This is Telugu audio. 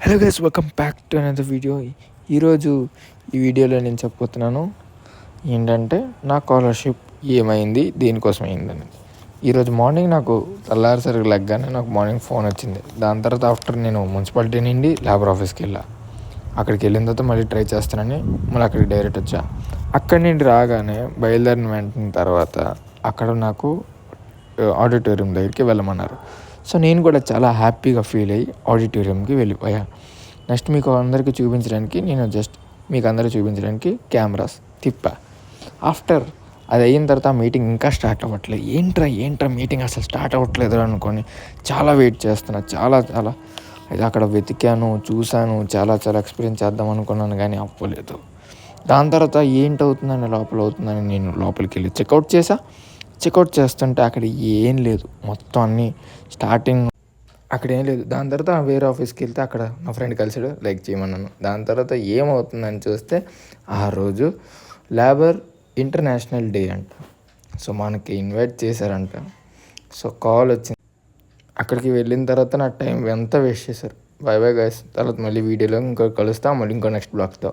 Hello guys, welcome back to another video. ఈరోజు ఈ వీడియోలో నేను చెప్పబోతున్నాను ఏంటంటే నా స్కాలర్షిప్ ఏమైంది, దేనికోసం అయిందని. ఈరోజు మార్నింగ్ నాకు తెల్లారిసరికి లెగ్గానే నాకు మార్నింగ్ ఫోన్ వచ్చింది. దాని తర్వాత ఆఫ్టర్ నేను మున్సిపాలిటీ నుండి లేబర్ ఆఫీస్కి వెళ్ళా. అక్కడికి వెళ్ళిన తర్వాత మళ్ళీ ట్రై చేస్తానని మళ్ళీ అక్కడికి డైరెక్ట్ వచ్చా. అక్కడి నుండి రాగానే బయలుదేరిన వెంటనే తర్వాత అక్కడ నాకు ఆడిటోరియం దగ్గరికి వెళ్ళమన్నారు. సో నేను కూడా చాలా హ్యాపీగా ఫీల్ అయ్యి ఆడిటోరియంకి వెళ్ళిపోయా. నెక్స్ట్ మీకు అందరికీ చూపించడానికి మీకు అందరికీ చూపించడానికి కెమెరాస్ తిప్పా. ఆఫ్టర్ అది అయిన తర్వాత మీటింగ్ ఇంకా స్టార్ట్ అవ్వట్లేదు. ఏంట్రా మీటింగ్ అసలు స్టార్ట్ అవ్వట్లేదు అనుకొని చాలా వెయిట్ చేస్తున్నా. చాలా అది అక్కడ వెతికాను, చూశాను, చాలా ఎక్స్పీరియన్స్ చేద్దాం అనుకున్నాను కానీ అవ్వలేదు. దాని తర్వాత ఏంటవుతుందని అవుతుందని నేను లోపలికి వెళ్ళి చెక్అవుట్ చేస్తుంటే అక్కడ ఏం లేదు. మొత్తం అన్నీ స్టార్టింగ్ అక్కడ ఏం లేదు. దాని తర్వాత వేరే ఆఫీస్కి వెళ్తే అక్కడ నా ఫ్రెండ్ కలిసాడు, లైక్ చేయమన్నాను. దాని తర్వాత ఏమవుతుందని చూస్తే ఆ రోజు లేబర్ ఇంటర్నేషనల్ డే అంట. సో మనకి ఇన్వైట్ చేశారంట. సో కాల్ వచ్చింది. అక్కడికి వెళ్ళిన తర్వాత నా టైం ఎంత వేస్ట్ చేశారు. Bye guys. తర్వాత మళ్ళీ వీడియోలో ఇంకో కలుస్తాం, మళ్ళీ ఇంకో నెక్స్ట్ బ్లాగ్తో.